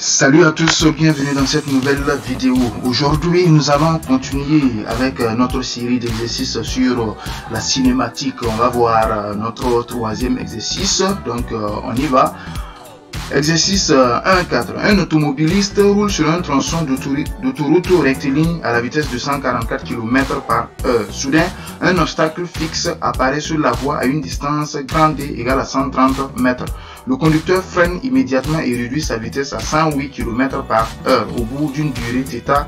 Salut à tous, bienvenue dans cette nouvelle vidéo. Aujourd'hui, nous allons continuer avec notre série d'exercices sur la cinématique. On va voir notre troisième exercice, donc on y va. Exercice 1.4. Un automobiliste roule sur un tronçon d'autoroute rectiligne à la vitesse de 144 km/h. Soudain, un obstacle fixe apparaît sur la voie à une distance grande D égale à 130 mètres. Le conducteur freine immédiatement et réduit sa vitesse à 108 km/h au bout d'une durée θ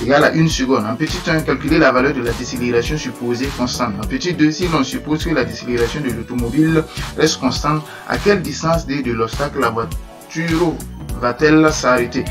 égale à 1 seconde. En petit 1, calculer la valeur de la décélération supposée constante. En petit 2, si l'on suppose que la décélération de l'automobile reste constante, à quelle distance D de l'obstacle la voiture va-t-elle s'arrêter?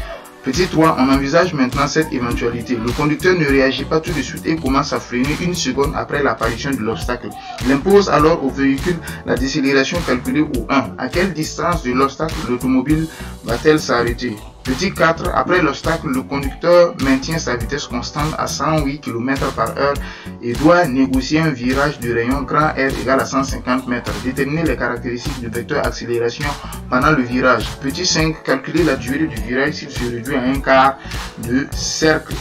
Petit 3, on envisage maintenant cette éventualité. Le conducteur ne réagit pas tout de suite et commence à freiner 1 seconde après l'apparition de l'obstacle. Il impose alors au véhicule la décélération calculée au 1. À quelle distance de l'obstacle l'automobile va-t-elle s'arrêter? Petit 4, après l'obstacle, le conducteur maintient sa vitesse constante à 108 km/h et doit négocier un virage de rayon grand R égale à 150 mètres. Déterminer les caractéristiques du vecteur accélération pendant le virage. Petit 5, calculer la durée du virage s'il se réduit à un quart de cercle.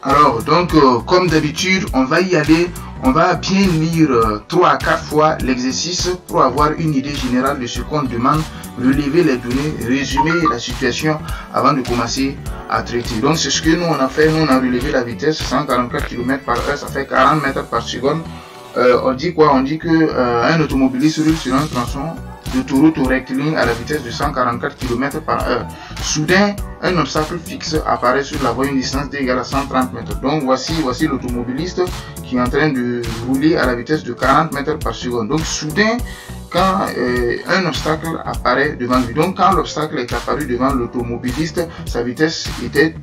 Alors, donc, comme d'habitude, on va y aller. On va bien lire 3 à 4 fois l'exercice pour avoir une idée générale de ce qu'on demande, relever les données, résumer la situation avant de commencer à traiter. Donc c'est ce que nous on a fait. Nous on a relevé la vitesse 144 km/h, ça fait 40 mètres par seconde. On dit quoi? On dit que un automobiliste roule sur un tronçon d'autoroute rectiligne à la vitesse de 144 km/h. Soudain, un obstacle fixe apparaît sur la voie à une distance D égale à 130 mètres. Donc voici l'automobiliste qui est en train de rouler à la vitesse de 40 mètres par seconde. Donc soudain, quand un obstacle apparaît devant lui, donc quand l'obstacle est apparu devant l'automobiliste, sa vitesse était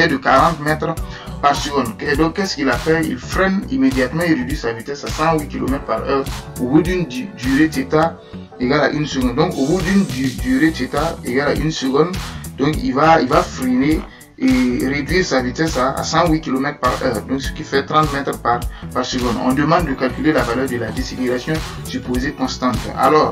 de 40 mètres par seconde. Et donc qu'est-ce qu'il a fait? Il freine immédiatement et réduit sa vitesse à 108 km/h au bout d'une durée θ égale à 1 seconde. Donc au bout d'une durée θ égale à 1 seconde, donc il va freiner et réduire sa vitesse à 108 km/h, donc ce qui fait 30 mètres par seconde. On demande de calculer la valeur de la décélération supposée constante. Alors,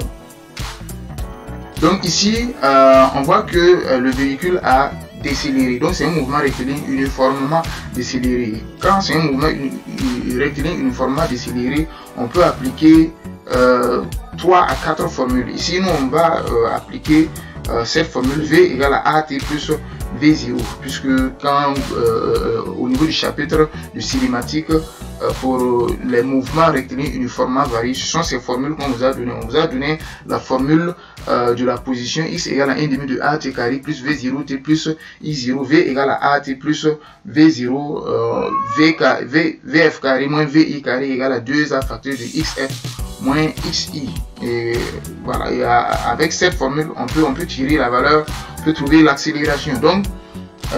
donc ici, on voit que le véhicule a décéléré. Donc c'est un mouvement rectiligne uniformément décéléré. Quand c'est un mouvement rectiligne uniformément décéléré, on peut appliquer 3 à 4 formules. Ici, nous, on va appliquer cette formule V égale à AT plus V0, puisque quand au niveau du chapitre de cinématique, pour les mouvements rectilignes uniformément variés, ce sont ces formules qu'on vous a donné. On vous a donné la formule de la position x égale à 1 demi de AT carré plus V0T plus I0, V égale à AT plus V0, VF carré moins VI carré égale à 2A facteur de XF moins XI. Et voilà, et avec cette formule, on peut tirer la valeur, on peut trouver l'accélération. Donc,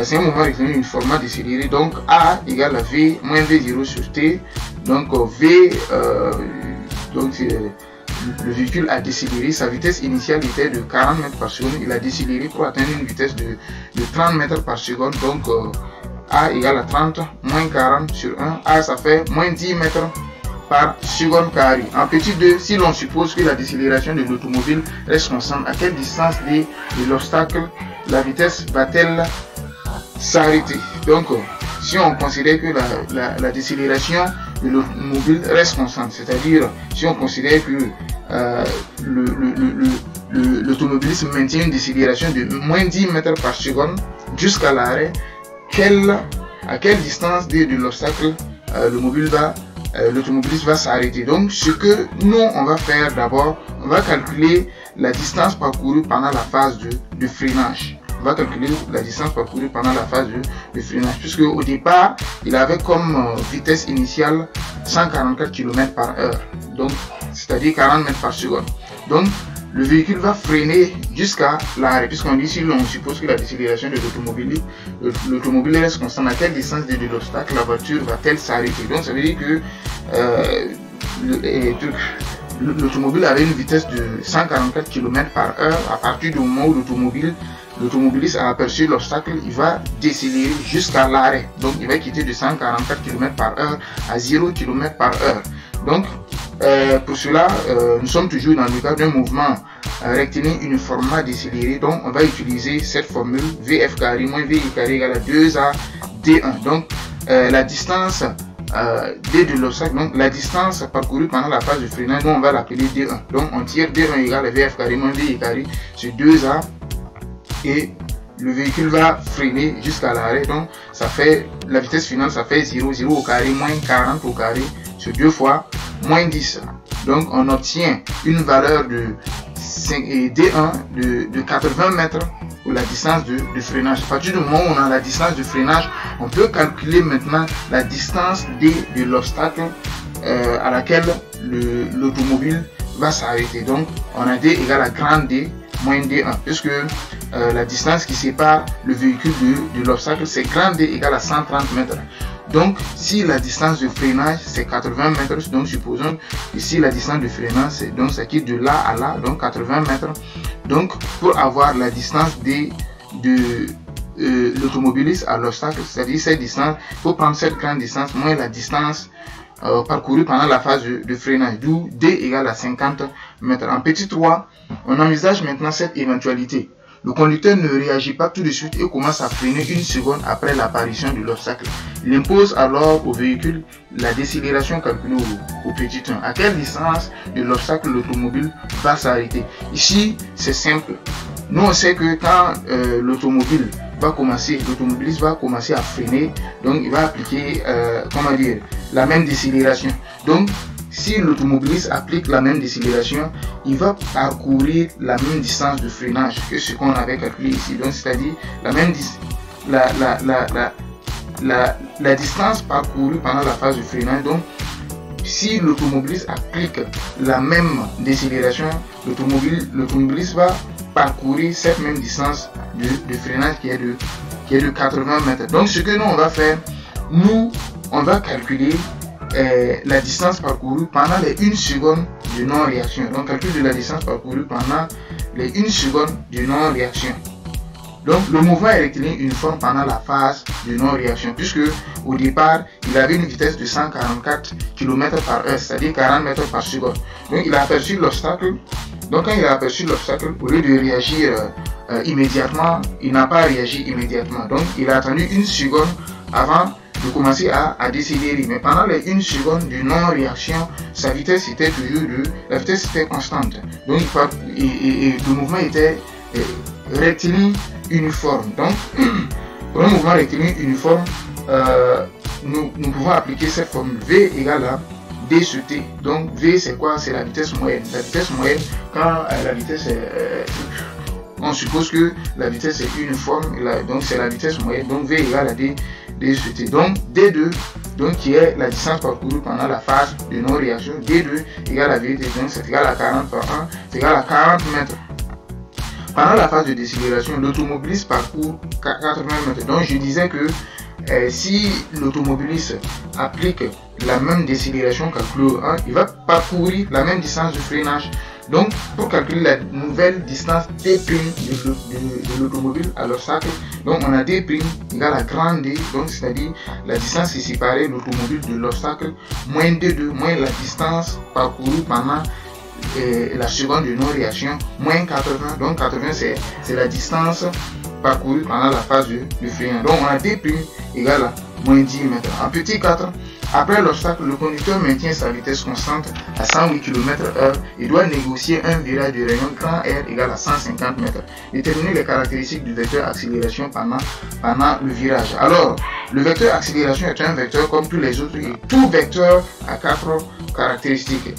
c'est un mouvement rectiligne uniformément décéléré. Donc, A égale à V moins V0 sur T. Donc, le véhicule a décéléré. Sa vitesse initiale était de 40 mètres par seconde. Il a décéléré pour atteindre une vitesse de 30 mètres par seconde. Donc, A égale à 30 moins 40 sur 1. A, ça fait moins 10 mètres par seconde carré. En petit 2, si l'on suppose que la décélération de l'automobile reste constante, à quelle distance D de l'obstacle la vitesse va-t-elle s'arrêter? Donc, si on considère que la décélération de l'automobile reste constante, c'est-à-dire si on considère que l'automobiliste maintient une décélération de moins 10 mètres par seconde jusqu'à l'arrêt, à quelle distance D de l'obstacle l'automobiliste va s'arrêter? Donc, ce que nous, on va faire d'abord, on va calculer la distance parcourue pendant la phase de freinage. On va calculer la distance parcourue pendant la phase de freinage, puisque au départ, il avait comme vitesse initiale 144 km/h, donc c'est-à-dire 40 mètres par seconde. Donc, le véhicule va freiner jusqu'à l'arrêt, puisqu'on dit, si l'on suppose que la décélération de l'automobile reste constante, à quelle distance de l'obstacle la voiture va-t-elle s'arrêter? Donc ça veut dire que l'automobile avait une vitesse de 144 km/h. À partir du moment où l'automobiliste a aperçu l'obstacle, il va décélérer jusqu'à l'arrêt. Donc il va quitter de 144 km/h à 0 km/h. Donc pour cela, nous sommes toujours dans le cas d'un mouvement rectiligne uniformément décéléré. Donc, on va utiliser cette formule VF carré moins VI carré égale à 2A D1. Donc, la distance D de l'obstacle, donc la distance parcourue pendant la phase de freinage, on va l'appeler D1. Donc, on tire D1 égale à VF carré moins VI carré sur 2A et le véhicule va freiner jusqu'à l'arrêt. Donc, ça fait la vitesse finale, ça fait 0, 0 au carré moins 40 au carré sur 2 fois moins 10. Donc, on obtient une valeur de D1 de 80 mètres pour la distance de freinage. À partir du moment où on a la distance de freinage, on peut calculer maintenant la distance D de l'obstacle à laquelle l'automobile va s'arrêter. Donc, on a D égale à grand D moins D1, puisque la distance qui sépare le véhicule de l'obstacle, c'est grand D égale à 130 mètres. Donc, si la distance de freinage, c'est 80 mètres, donc supposons que si la distance de freinage, donc ça quitte de là à là, donc 80 mètres. Donc, pour avoir la distance de l'automobiliste à l'obstacle, c'est-à-dire cette distance, il faut prendre cette grande distance moins la distance parcourue pendant la phase de freinage, d'où D égale à 50 mètres. En petit 3, on envisage maintenant cette éventualité. Le conducteur ne réagit pas tout de suite et commence à freiner une seconde après l'apparition de l'obstacle. Il impose alors au véhicule la décélération calculée au petit 1. À quelle distance de l'obstacle l'automobile va s'arrêter? Ici, c'est simple. Nous, on sait que quand l'automobiliste va commencer à freiner, donc il va appliquer, la même décélération. Donc, si l'automobiliste applique la même décélération, il va parcourir la même distance de freinage que ce qu'on avait calculé ici. Donc, c'est-à-dire la distance parcourue pendant la phase de freinage. Donc, si l'automobiliste applique la même décélération, l'automobiliste va parcourir cette même distance de freinage qui est de 80 mètres. Donc, ce que nous, on va faire, on va calculer la distance parcourue pendant les 1 seconde de non-réaction. Donc, calcul de la distance parcourue pendant les 1 seconde de non-réaction. Donc, le mouvement est rectiligne uniforme pendant la phase de non-réaction, puisque au départ, il avait une vitesse de 144 km par heure, c'est-à-dire 40 mètres par seconde. Donc, il a aperçu l'obstacle. Donc, quand il a aperçu l'obstacle, au lieu de réagir immédiatement, il n'a pas réagi immédiatement. Donc, il a attendu 1 seconde avant de commencer à décélérer. Mais pendant les 1 seconde de non-réaction, sa vitesse était la vitesse était constante. Donc, le mouvement était rectiligne uniforme. Donc, pour un mouvement rectiligne uniforme, nous pouvons appliquer cette formule V égale à D sur T. Donc, V, c'est quoi? C'est la vitesse moyenne. La vitesse moyenne, quand la vitesse est... on suppose que la vitesse est uniforme, donc c'est la vitesse moyenne. Donc, V égale à D sur T. Donc, D2, donc, qui est la distance parcourue pendant la phase de non-réaction. D2 égale à VT. Donc, c'est égal à 40 par 1, c'est égal à 40 mètres. Pendant la phase de décélération, l'automobiliste parcourt 80 mètres. Donc, je disais que si l'automobiliste applique la même décélération calculée au 1, il va parcourir la même distance de freinage. Donc, pour calculer la nouvelle distance D' de l'automobile à l'obstacle, donc on a D' égale à grand D, donc c'est-à-dire la distance qui séparait l'automobile de l'obstacle, moins D2, moins la distance parcourue pendant la seconde de non-réaction, moins 80. Donc 80, c'est la distance parcourue pendant la phase de freinage. Donc on a D' égale à moins 10 mètres. En petit 4, après l'obstacle, le conducteur maintient sa vitesse constante à 108 km/h et doit négocier un virage de rayon grand R égale à 150 mètres. Déterminer les caractéristiques du vecteur accélération pendant le virage. Alors, le vecteur accélération est un vecteur comme tous les autres et tout vecteur a 4 caractéristiques.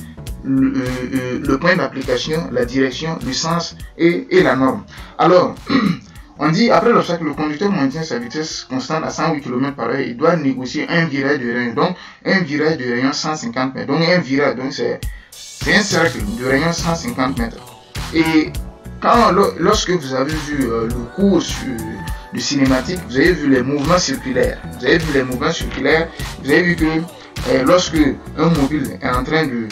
Le point d'application, la direction, le sens et la norme. Alors, on dit, après l'obstacle, le conducteur maintient sa vitesse constante à 108 km/h. Il doit négocier un virage de rayon. Donc, un virage de rayon 150 mètres. Donc, un virage, donc c'est un cercle de rayon 150 mètres. Et lorsque vous avez vu le cours de cinématique, vous avez vu les mouvements circulaires. Vous avez vu que lorsque un mobile est en train de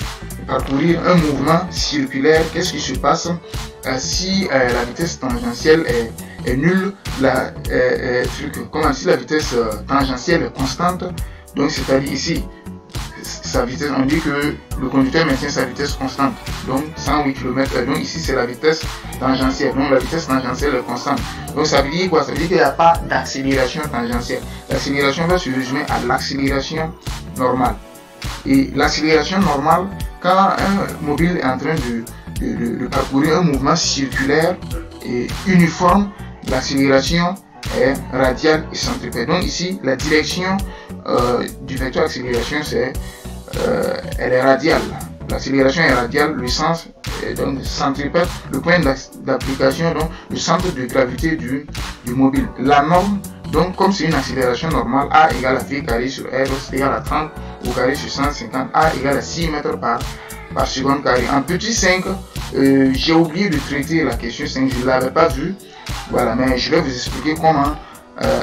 parcourir un mouvement circulaire, qu'est-ce qui se passe si la vitesse tangentielle est nulle, si la vitesse tangentielle est constante, donc c'est-à-dire ici, sa vitesse, on dit que le conducteur maintient sa vitesse constante, donc 108 km/h. Donc ici c'est la vitesse tangentielle, donc la vitesse tangentielle est constante. Donc ça veut dire quoi? Ça veut dire qu'il n'y a pas d'accélération tangentielle. L'accélération va se résumer à l'accélération normale. Et l'accélération normale, quand un mobile est en train de parcourir un mouvement circulaire et uniforme, l'accélération est radiale et centripète. Donc ici, la direction du vecteur accélération, elle est radiale. L'accélération est radiale, le sens est donc centripète, le point d'application, donc le centre de gravité du mobile. La norme, donc comme c'est une accélération normale, A égale à V carré sur R, c'est égal à 30 au carré sur 150, A égale à 6 mètres par seconde carré. En petit 5, j'ai oublié de traiter la question 5, je ne l'avais pas vu. Voilà, mais je vais vous expliquer comment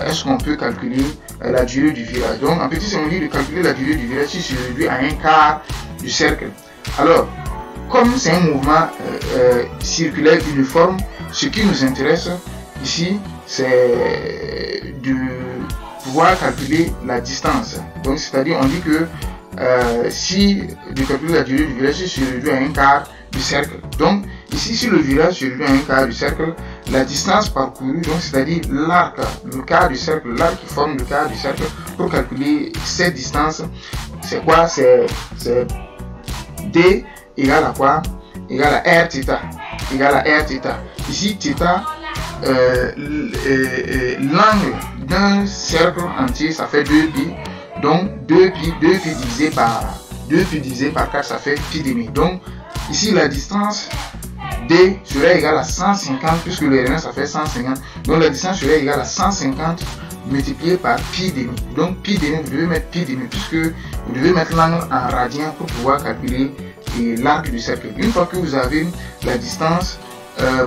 est-ce qu'on peut calculer la durée du virage. Donc en petit 5, on dit de calculer la durée du virage si c'est réduit à un quart du cercle. Alors, comme c'est un mouvement circulaire uniforme, ce qui nous intéresse ici, c'est de pouvoir calculer la distance. Donc c'est-à-dire, on dit que si de calculer la durée du virage se réduit à un quart du cercle. Donc ici, si le virage se réduit à un quart du cercle, la distance parcourue, donc c'est-à-dire l'arc, le quart du cercle, l'arc qui forme le quart du cercle, pour calculer cette distance, c'est quoi? C'est D égale à quoi? Égale à R θ. Égale à R θ. Ici, θ, l'angle d'un cercle entier, ça fait 2π. Donc 2π divisé par 4, ça fait pi demi. Donc ici, la distance D serait égale à 150, puisque le R1 ça fait 150. Donc la distance serait égale à 150 multiplié par pi demi. Donc pi demi, vous devez mettre pi demi, puisque vous devez mettre l'angle en radian pour pouvoir calculer l'arc du cercle. Une fois que vous avez la distance,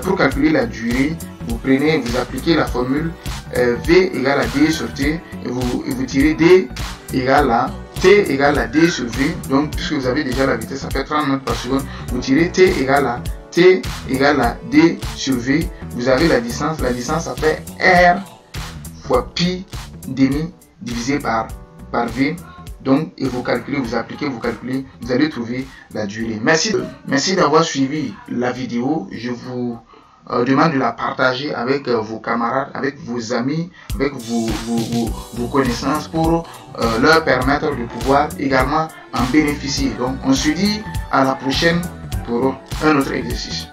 pour calculer la durée, vous appliquez la formule V égale à D sur T, et vous tirez D égale à T égale à D sur V. Donc puisque vous avez déjà la vitesse, ça fait 30 mètres par seconde, vous tirez T égale à D sur V, vous avez la distance ça fait R fois pi demi divisé par V. Donc, et vous calculez, vous appliquez, vous calculez, vous allez trouver la durée. Merci d'avoir suivi la vidéo. Je vous demande de la partager avec vos camarades, avec vos amis, avec vos connaissances pour leur permettre de pouvoir également en bénéficier. Donc, on se dit à la prochaine pour un autre exercice.